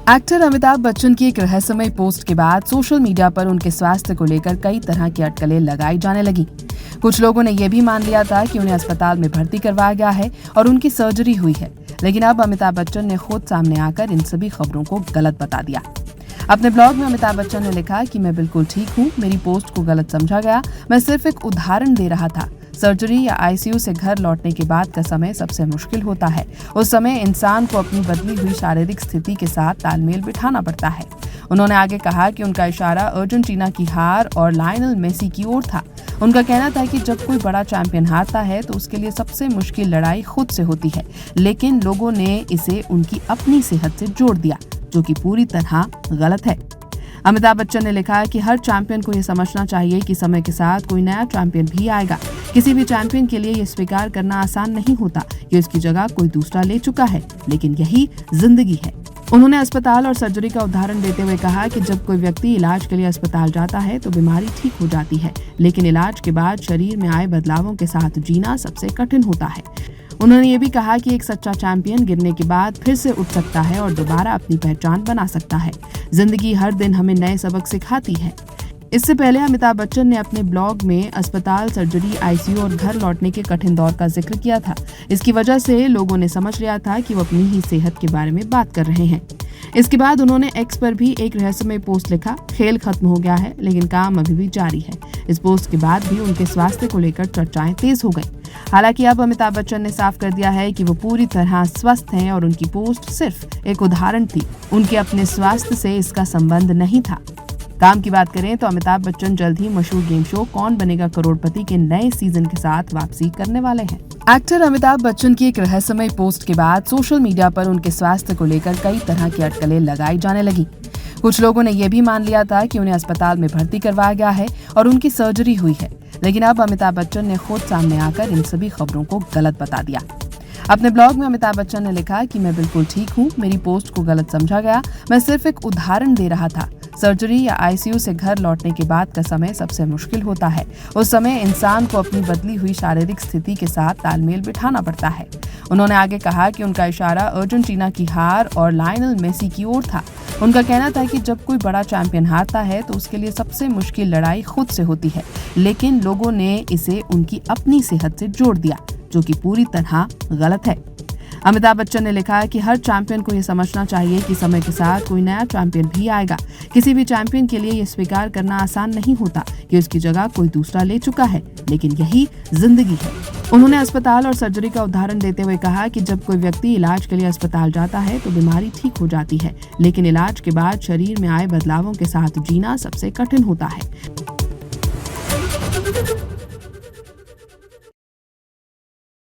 Actor Amitabh Bachchan की एक रहस्यमय पोस्ट के बाद सोशल मीडिया पर उनके स्वास्थ्य को लेकर कई तरह की अटकलें लगाई जाने लगी। कुछ लोगों ने यह भी मान लिया था कि उन्हें अस्पताल में भर्ती करवाया गया है और उनकी सर्जरी हुई है, लेकिन अब अमिताभ बच्चन ने खुद सामने आकर इन सभी खबरों को गलत बता दिया। अपने ब्लॉग में अमिताभ बच्चन ने लिखा कि मैं बिल्कुल ठीक हूँ, मेरी पोस्ट को गलत समझा गया, मैं सिर्फ एक उदाहरण दे रहा था। सर्जरी या आईसीयू से घर लौटने के बाद का समय सबसे मुश्किल होता है। उस समय इंसान को अपनी बदली हुई शारीरिक स्थिति के साथ तालमेल बिठाना पड़ता है। उन्होंने आगे कहा कि उनका इशारा अर्जेंटीना की हार और लायनल मेसी की ओर था। उनका कहना था कि जब कोई बड़ा चैंपियन हारता है तो उसके लिए सबसे मुश्किल लड़ाई खुद से होती है, लेकिन लोगों ने इसे उनकी अपनी सेहत से जोड़ दिया, जो कि पूरी तरह गलत है। अमिताभ बच्चन ने लिखा कि हर चैंपियन को यह समझना चाहिए कि समय के साथ कोई नया चैंपियन भी आएगा। किसी भी चैंपियन के लिए यह स्वीकार करना आसान नहीं होता कि उसकी जगह कोई दूसरा ले चुका है, लेकिन यही जिंदगी है। उन्होंने अस्पताल और सर्जरी का उदाहरण देते हुए कहा कि जब कोई व्यक्ति इलाज के लिए अस्पताल जाता है तो बीमारी ठीक हो जाती है, लेकिन इलाज के बाद शरीर में आए बदलावों के साथ जीना सबसे कठिन होता है। उन्होंने ये भी कहा कि एक सच्चा चैंपियन गिरने के बाद फिर से उठ सकता है और दोबारा अपनी पहचान बना सकता है। जिंदगी हर दिन हमें नए सबक सिखाती है। इससे पहले अमिताभ बच्चन ने अपने ब्लॉग में अस्पताल, सर्जरी, आईसीयू और घर लौटने के कठिन दौर का जिक्र किया था। इसकी वजह से लोगों ने समझ लिया था कि वो अपनी ही सेहत के बारे में बात कर रहे हैं। इसके बाद उन्होंने एक्स पर भी एक रहस्यमय पोस्ट लिखा, खेल खत्म हो गया है लेकिन काम अभी भी जारी है। इस पोस्ट के बाद भी उनके स्वास्थ्य को लेकर चर्चाएं तेज हो गई। हालांकि अब अमिताभ बच्चन ने साफ कर दिया है कि वो पूरी तरह स्वस्थ हैं और उनकी पोस्ट सिर्फ एक उदाहरण थी, उनके अपने स्वास्थ्य से इसका संबंध नहीं था। काम की बात करें तो अमिताभ बच्चन जल्द ही मशहूर गेम शो कौन बनेगा करोड़पति के नए सीजन के साथ वापसी करने वाले हैं। एक्टर अमिताभ बच्चन की एक रहस्यमय पोस्ट के बाद सोशल मीडिया पर उनके स्वास्थ्य को लेकर कई तरह की अटकलें लगाई जाने लगी। कुछ लोगों ने यह भी मान लिया था कि उन्हें अस्पताल में भर्ती करवाया गया है और उनकी सर्जरी हुई है, लेकिन अब अमिताभ बच्चन ने खुद सामने आकर इन सभी खबरों को गलत बता दिया। अपने ब्लॉग में अमिताभ बच्चन ने लिखा कि मैं बिल्कुल ठीक हूँ, मेरी पोस्ट को गलत समझा गया, मैं सिर्फ एक उदाहरण दे रहा था। सर्जरी या आईसीयू से घर लौटने के बाद का समय सबसे मुश्किल होता है। उस समय इंसान को अपनी बदली हुई शारीरिक स्थिति के साथ तालमेल बिठाना पड़ता है। उन्होंने आगे कहा कि उनका इशारा अर्जेंटीना की हार और लायनल मेसी की ओर था। उनका कहना था कि जब कोई बड़ा चैंपियन हारता है तो उसके लिए सबसे मुश्किल लड़ाई खुद से होती है, लेकिन लोगों ने इसे उनकी अपनी सेहत से जोड़ दिया, जो कि पूरी तरह गलत है। अमिताभ बच्चन ने लिखा कि हर चैंपियन को यह समझना चाहिए कि समय के साथ कोई नया चैंपियन भी आएगा। किसी भी चैंपियन के लिए यह स्वीकार करना आसान नहीं होता कि उसकी जगह कोई दूसरा ले चुका है, लेकिन यही जिंदगी है। उन्होंने अस्पताल और सर्जरी का उदाहरण देते हुए कहा कि जब कोई व्यक्ति इलाज के लिए अस्पताल जाता है तो बीमारी ठीक हो जाती है, लेकिन इलाज के बाद शरीर में आए बदलावों के साथ जीना सबसे कठिन होता है।